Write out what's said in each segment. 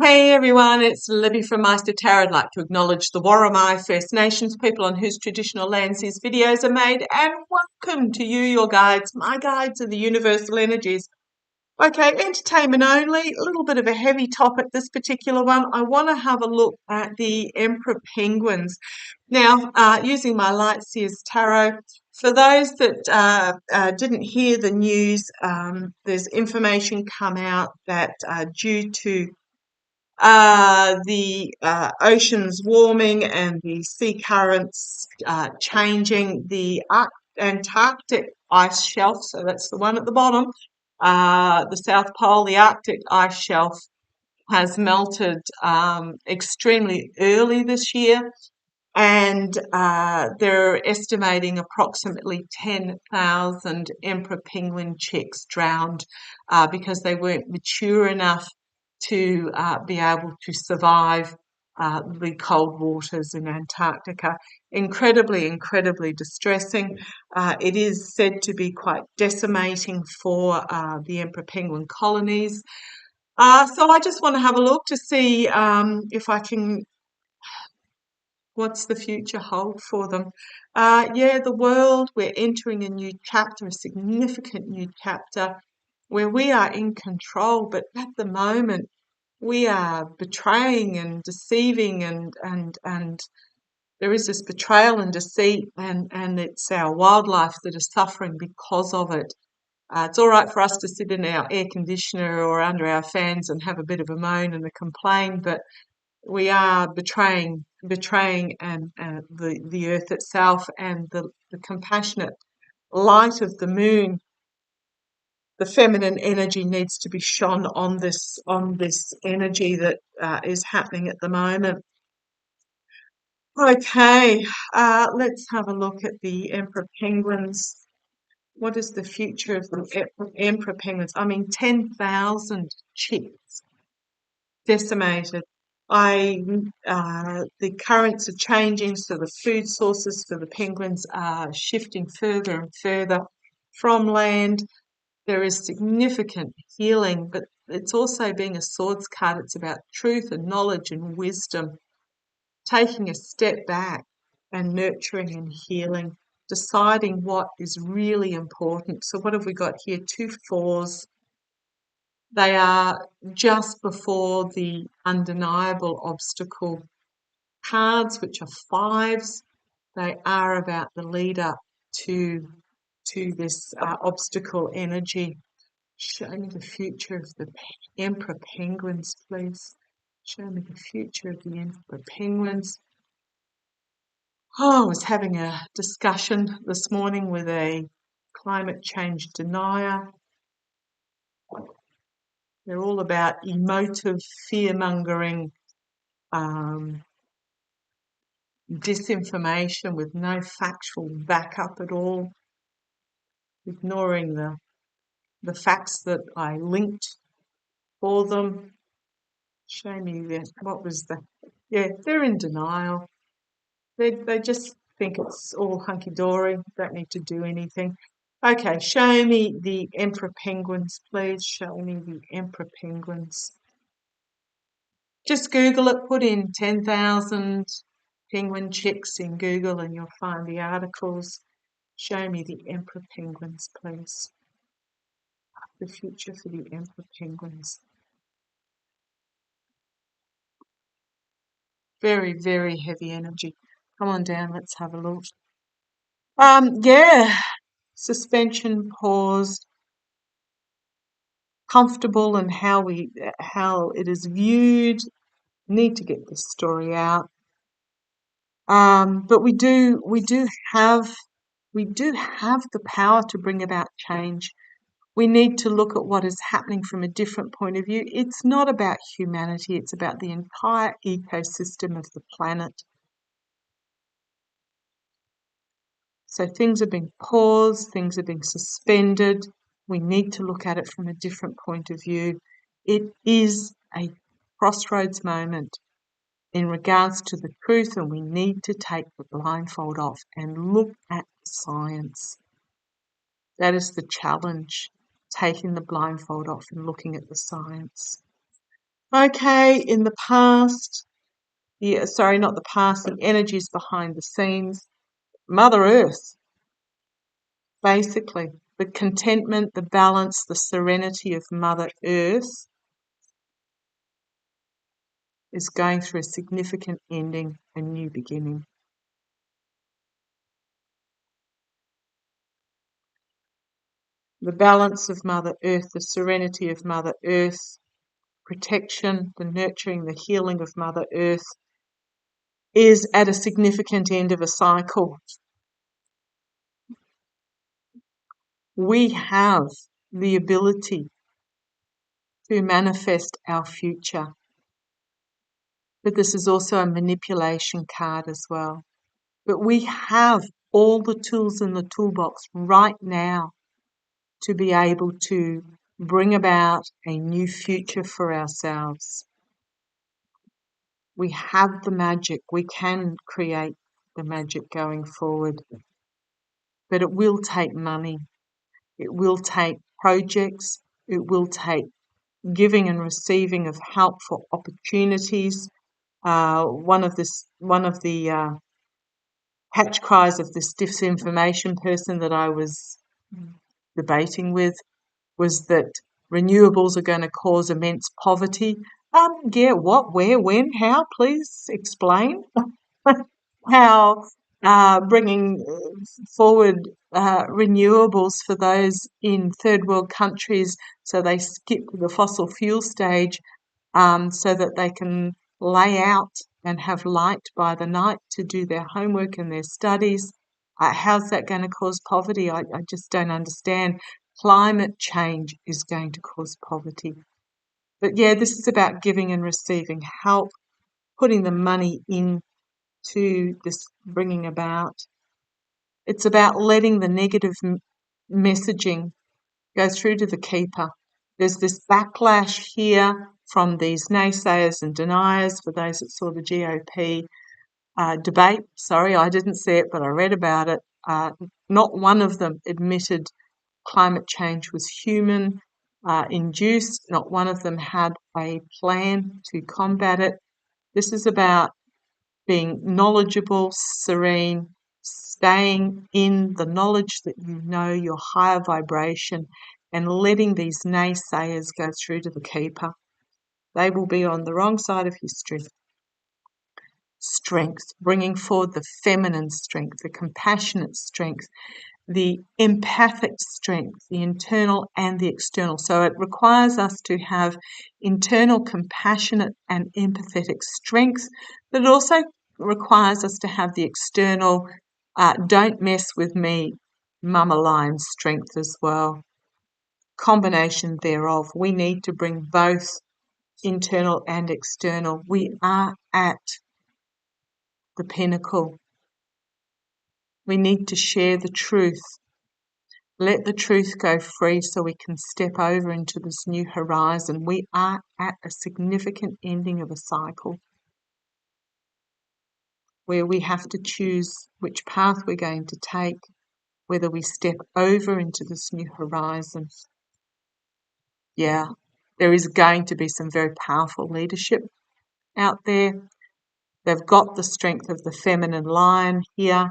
Hey everyone, it's Libby from Meister Tarot. I'd like to acknowledge the Worimi First Nations people on whose traditional lands these videos are made, and welcome to you, your guides. My guides are the universal energies. Okay, entertainment only, a little bit of a heavy topic, this particular one. I want to have a look at the Emperor Penguins. Now, using my Lightseers Tarot, for those that didn't hear the news, there's information come out that due to the oceans warming and the sea currents changing, the Antarctic ice shelf, so that's the one at the bottom, the South Pole, the Arctic ice shelf has melted extremely early this year, and they're estimating approximately 10,000 emperor penguin chicks drowned because they weren't mature enough to be able to survive the cold waters in Antarctica. Incredibly, incredibly distressing. It is said to be quite decimating for the emperor penguin colonies. So I just want to have a look to see if I can, what's the future hold for them. Yeah, the world, we're entering a new chapter, a significant new chapter where we are in control, but at the moment we are betraying and deceiving, and there is this betrayal and deceit, and it's our wildlife that is suffering because of it. It's all right for us to sit in our air conditioner or under our fans and have a bit of a moan and a complain, but we are betraying the earth itself, and the compassionate light of the moon, the feminine energy, needs to be shone on this energy that is happening at the moment. Okay, let's have a look at the emperor penguins. What is the future of the emperor penguins? I mean, 10,000 chicks decimated. The currents are changing, so the food sources for the penguins are shifting further and further from land. There is significant healing, but it's also, being a swords card, it's about truth and knowledge and wisdom, taking a step back and nurturing and healing, deciding what is really important. So what have we got here? 2 fours. They are just before the undeniable obstacle. Cards, which are 5s, they are about the lead up to this obstacle energy. Show me the future of the emperor penguins, please. Show me the future of the emperor penguins. Oh, I was having a discussion this morning with a climate change denier. They're all about emotive fear-mongering, disinformation with no factual backup at all, ignoring the facts that I linked for them. Show me what was the... Yeah, they're in denial. They just think it's all hunky-dory, don't need to do anything. Okay, show me the emperor penguins, please. Show me the emperor penguins. Just Google it, put in 10,000 penguin chicks in Google and you'll find the articles. Show me the emperor penguins, please. The future for the emperor penguins. Very, very heavy energy. Come on down, let's have a look. Yeah, suspension, paused, comfortable, and how it is viewed. Need to get this story out. But we do have the power to bring about change. We need to look at what is happening from a different point of view. It's not about humanity, it's about the entire ecosystem of the planet. So things are being paused, things are being suspended. We need to look at it from a different point of view. It is a crossroads moment in regards to the truth, and we need to take the blindfold off and look at science. That is the challenge, taking the blindfold off and looking at the science. Okay, in the past, sorry, not the past, the energies behind the scenes, Mother Earth, basically. The contentment, the balance, the serenity of Mother Earth is going through a significant ending, a new beginning. The balance of Mother Earth, the serenity of Mother Earth, protection, the nurturing, the healing of Mother Earth is at a significant end of a cycle. We have the ability to manifest our future, but this is also a manipulation card as well. But we have all the tools in the toolbox right now to be able to bring about a new future for ourselves. We have the magic. We can create the magic going forward. But it will take money. It will take projects. It will take giving and receiving of helpful opportunities. One of the catch cries of this disinformation person that I was debating with was that renewables are going to cause immense poverty. Yeah, what, where, when, how? Please explain how bringing forward renewables for those in third world countries so they skip the fossil fuel stage so that they can lay out and have light by the night to do their homework and their studies. How's that going to cause poverty? I just don't understand. Climate change is going to cause poverty. But yeah, this is about giving and receiving help, putting the money into this bringing about. It's about letting the negative messaging go through to the keeper. There's this backlash here from these naysayers and deniers, for those that saw the GOP debate. Sorry, I didn't see it, but I read about it. Not one of them admitted climate change was human induced. Not one of them had a plan to combat it. This is about being knowledgeable, serene, staying in the knowledge that you know your higher vibration and letting these naysayers go through to the keeper. They will be on the wrong side of history. Strength, bringing forward the feminine strength, the compassionate strength, the empathic strength, the internal and the external. So it requires us to have internal compassionate and empathetic strength, but it also requires us to have the external don't mess with me, mama lion strength as well. Combination thereof. We need to bring both internal and external. We are at the pinnacle. We need to share the truth. Let the truth go free so we can step over into this new horizon. We are at a significant ending of a cycle where we have to choose which path we're going to take, whether we step over into this new horizon. Yeah, there is going to be some very powerful leadership out there. They've got the strength of the feminine lion here,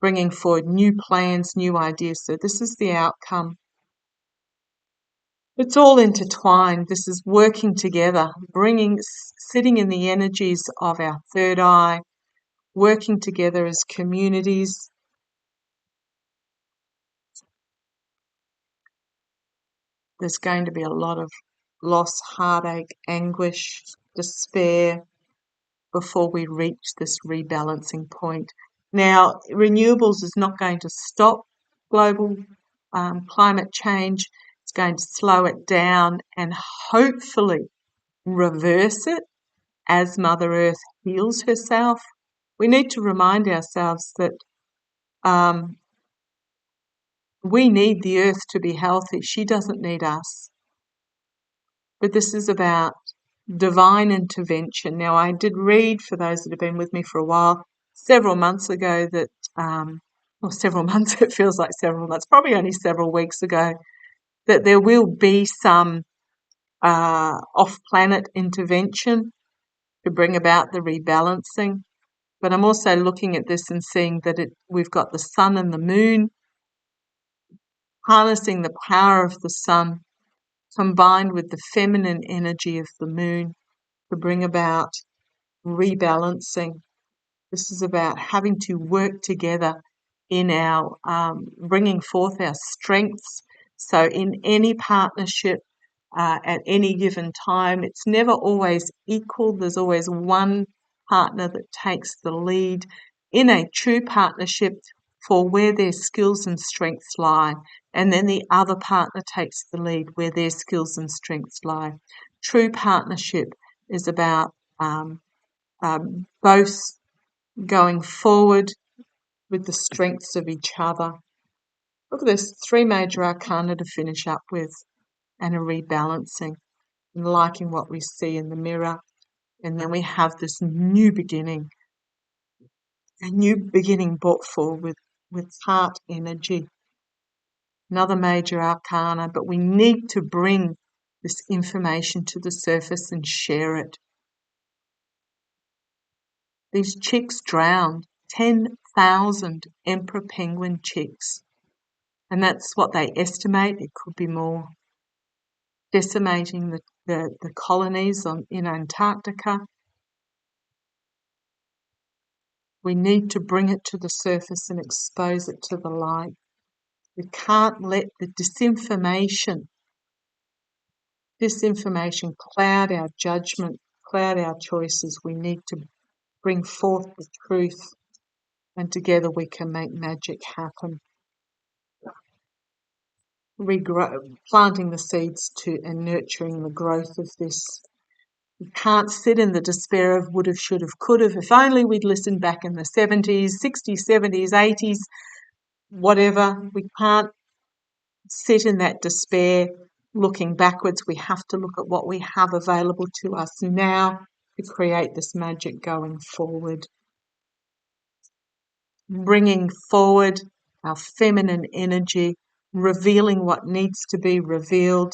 bringing forward new plans, new ideas. So this is the outcome. It's all intertwined. This is working together, sitting in the energies of our third eye, working together as communities. There's going to be a lot of loss, heartache, anguish, despair before we reach this rebalancing point. Now, renewables is not going to stop global climate change. It's going to slow it down and hopefully reverse it as Mother Earth heals herself. We need to remind ourselves that we need the Earth to be healthy. She doesn't need us. But this is about divine intervention. Now, I did read, for those that have been with me for a while, several months ago that, several months, it feels like several months, probably only several weeks ago, that there will be some off-planet intervention to bring about the rebalancing. But I'm also looking at this and seeing that we've got the sun and the moon, harnessing the power of the sun combined with the feminine energy of the moon to bring about rebalancing. This is about having to work together in our bringing forth our strengths. So in any partnership, at any given time, it's never always equal. There's always one partner that takes the lead in a true partnership for where their skills and strengths lie, and then the other partner takes the lead where their skills and strengths lie. True partnership is about both going forward with the strengths of each other. Look at this, 3 major arcana to finish up with, and a rebalancing, and liking what we see in the mirror. And then we have this new beginning, a new beginning brought forward with heart energy. Another major arcana, but we need to bring this information to the surface and share it. These chicks drowned, 10,000 emperor penguin chicks. And that's what they estimate. It could be more. Decimating the colonies in Antarctica. We need to bring it to the surface and expose it to the light. We can't let the disinformation cloud our judgment, cloud our choices. We need to bring forth the truth, and together we can make magic happen. Planting the seeds and nurturing the growth of this. We can't sit in the despair of would have, should have, could have. If only we'd listened back in the 70s, 60s, 70s, 80s, whatever. We can't sit in that despair looking backwards. We have to look at what we have available to us now to create this magic going forward. Bringing forward our feminine energy, revealing what needs to be revealed,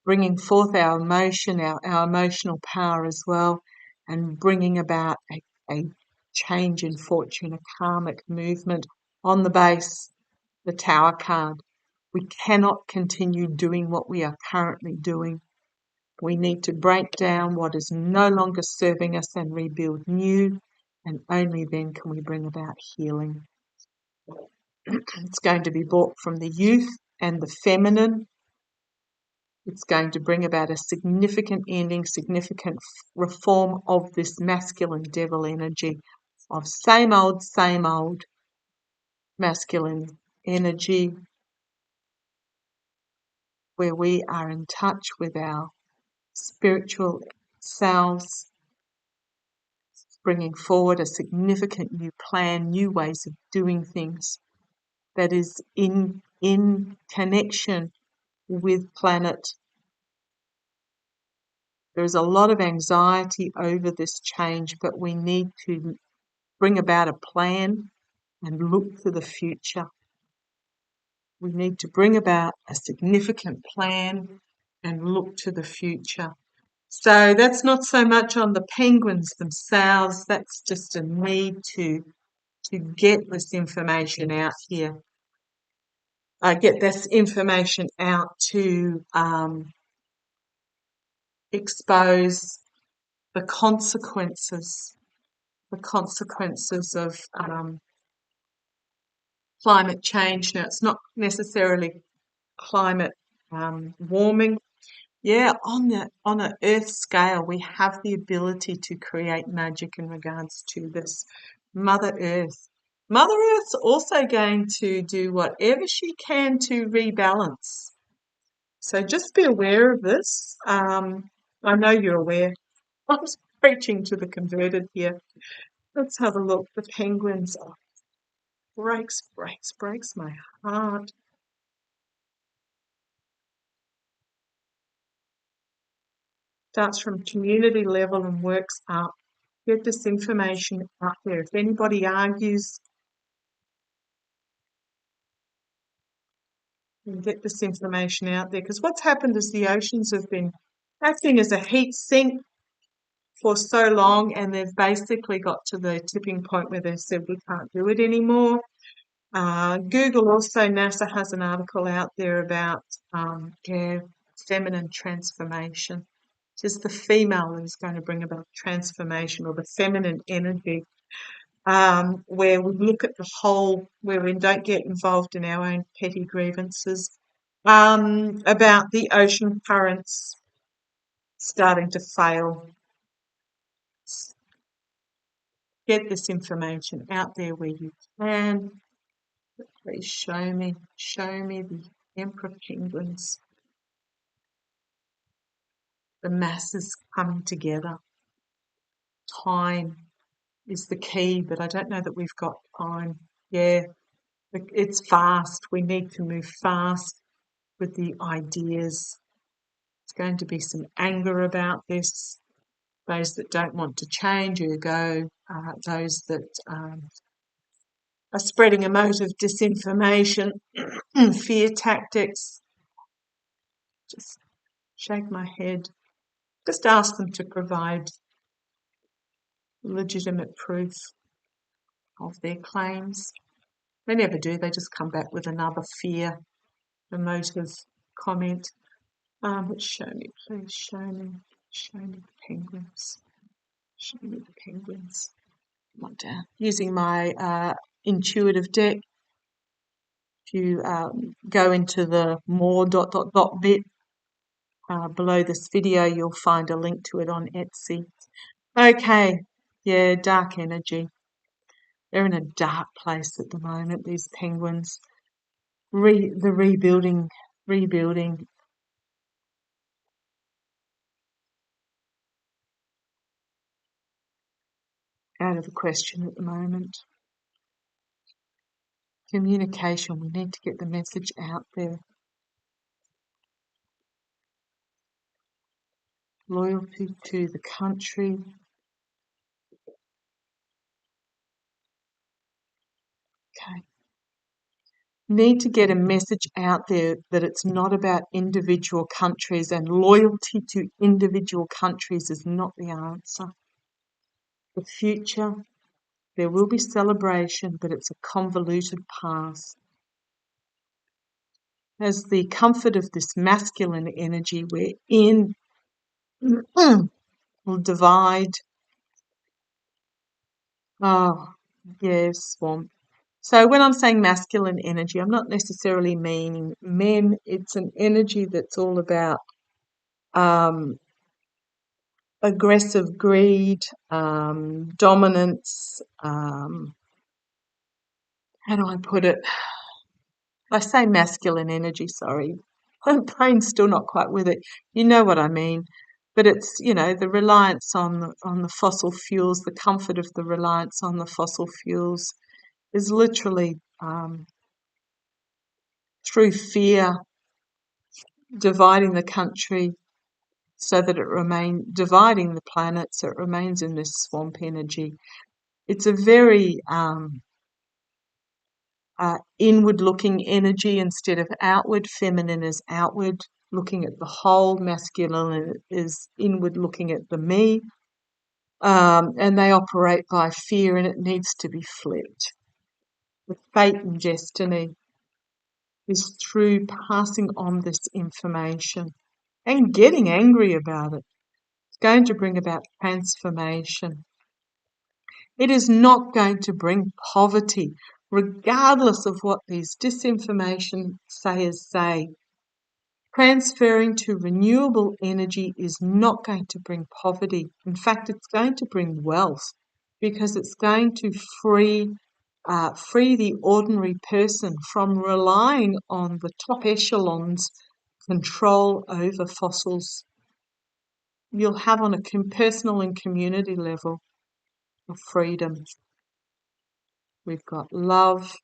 bringing forth our emotion, our emotional power as well, and bringing about a change in fortune, a karmic movement on the base, the Tower card. We cannot continue doing what we are currently doing. We need to break down what is no longer serving us and rebuild new, and only then can we bring about healing. It's going to be brought from the youth and the feminine. It's going to bring about a significant ending, significant reform of this masculine devil energy of same old masculine energy, where we are in touch with our spiritual selves, bringing forward a significant new plan, new ways of doing things that is in connection with planet. There is a lot of anxiety over this change, but we need to bring about a plan and look to the future. We need to bring about a significant plan and look to the future. So that's not so much on the penguins themselves, that's just a need to get this information out here. Get this information out to expose the consequences of climate change. Now, it's not necessarily climate warming. Yeah, on an Earth scale, we have the ability to create magic in regards to this. Mother Earth. Mother Earth's also going to do whatever she can to rebalance. So just be aware of this. I know you're aware. I was preaching to the converted here. Let's have a look. The penguins. Oh, breaks my heart. Starts from community level and works up. Get this information out there. If anybody argues, get this information out there. Because what's happened is the oceans have been acting as a heat sink for so long, and they've basically got to the tipping point where they've said we can't do it anymore. Google also, NASA has an article out there about feminine transformation. Just the female is going to bring about transformation, or the feminine energy, where we look at the whole, where we don't get involved in our own petty grievances, about the ocean currents starting to fail. Get this information out there where you can. Please show me the emperor penguins. The masses coming together. Time is the key, but I don't know that we've got time. Yeah, it's fast. We need to move fast with the ideas. There's going to be some anger about this. Those that don't want to change, ergo those that are spreading a mote of disinformation, fear tactics. Just shake my head. Just ask them to provide legitimate proof of their claims. They never do. They just come back with another fear, emotive comment. But show me, please, show me the penguins. Show me the penguins. Come down. Using my intuitive deck. If you go into the more ... bit below this video, you'll find a link to it on Etsy. Okay, yeah, dark energy. They're in a dark place at the moment, these penguins. The rebuilding out of the question at the moment. Communication, we need to get the message out there. Loyalty to the country. Okay. Need to get a message out there that it's not about individual countries, and loyalty to individual countries is not the answer. The future, there will be celebration, but it's a convoluted past. As the comfort of this masculine energy we're in will divide. Oh, yes, swamp. So when I'm saying masculine energy, I'm not necessarily meaning men. It's an energy that's all about aggressive greed, dominance. How do I put it? I say masculine energy, sorry. My brain's still not quite with it. You know what I mean. But it's, the reliance on the fossil fuels, the comfort of the reliance on the fossil fuels is literally through fear dividing the country so that dividing the planet so it remains in this swamp energy. It's a very inward-looking energy instead of outward. Feminine is outward, looking at the whole. Masculine is inward, looking at the me. And they operate by fear, and it needs to be flipped. The fate and destiny is through passing on this information and getting angry about it. It's going to bring about transformation. It is not going to bring poverty, regardless of what these disinformation sayers say. Transferring to renewable energy is not going to bring poverty. In fact, it's going to bring wealth, because it's going to free the ordinary person from relying on the top echelons' control over fossils. You'll have on a personal and community level of freedom. We've got love,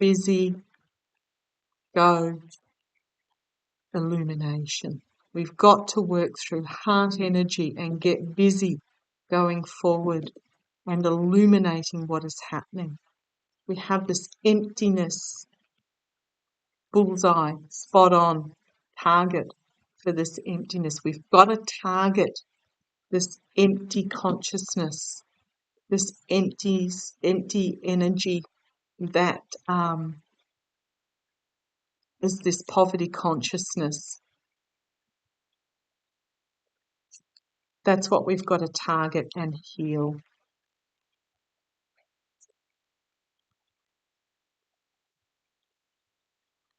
busy, go, illumination. We've got to work through heart energy and get busy going forward and illuminating what is happening. We have this emptiness, bullseye, spot on, target, for this emptiness. We've got to target this empty consciousness, this empty energy that is this poverty consciousness. That's what we've got to target and heal.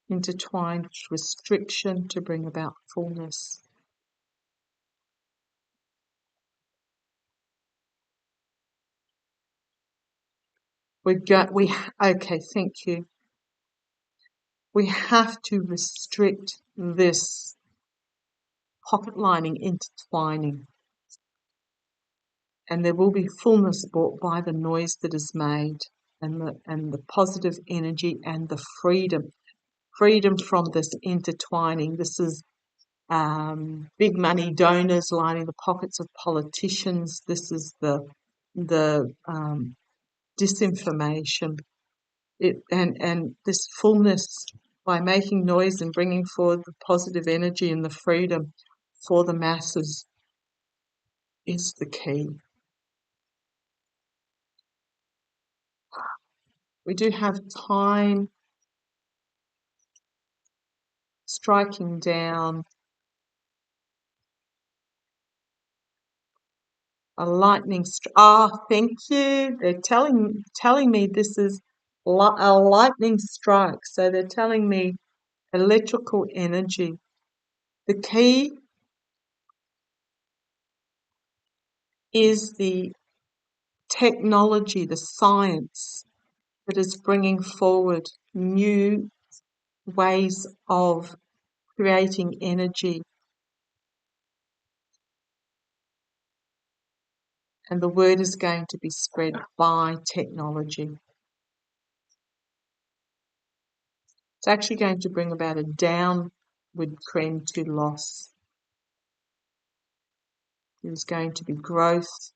Intertwined with restriction to bring about fullness. Okay, thank you. We have to restrict this pocket lining intertwining, and there will be fullness brought by the noise that is made, and the positive energy and the freedom from this intertwining. This is big money donors lining the pockets of politicians. This is the disinformation. And this fullness by making noise and bringing forward the positive energy and the freedom for the masses is the key. We do have time striking down a lightning thank you. They're telling me this is a lightning strike. So they're telling me electrical energy. The key is the technology, the science that is bringing forward new ways of creating energy. And the word is going to be spread by technology. It's actually going to bring about a downward trend to loss. There's going to be growth,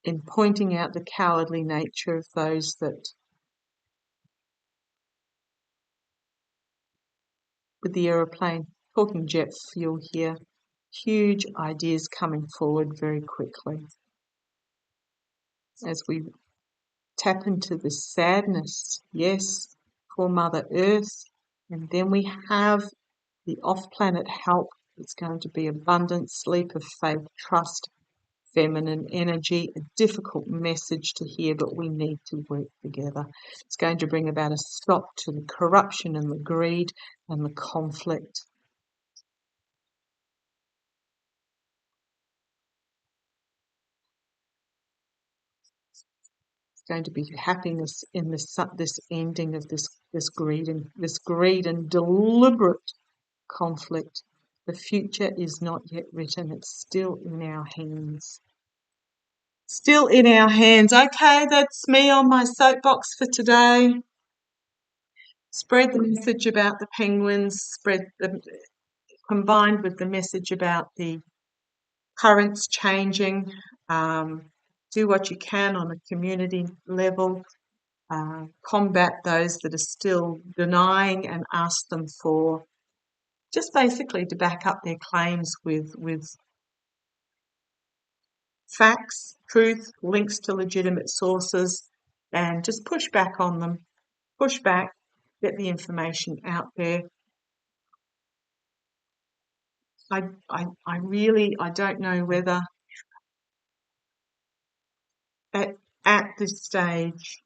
in pointing out the cowardly nature of those that, with the aeroplane, talking jet fuel here, huge ideas coming forward very quickly. As we tap into the sadness, yes, for Mother Earth, and then we have the off-planet help. It's going to be abundance, leap of faith, trust, feminine energy, a difficult message to hear, but we need to work together. It's going to bring about a stop to the corruption and the greed and the conflict. It's going to be happiness in this ending of this greed and deliberate conflict. The future is not yet written. It's still in our hands. Still in our hands. Okay, that's me on my soapbox for today. Spread the message about the penguins, combined with the message about the currents changing. Do what you can on a community level. Combat those that are still denying, and ask them for just basically to back up their claims with facts, truth, links to legitimate sources, and just push back on them. Push back, get the information out there. I don't know whether at this stage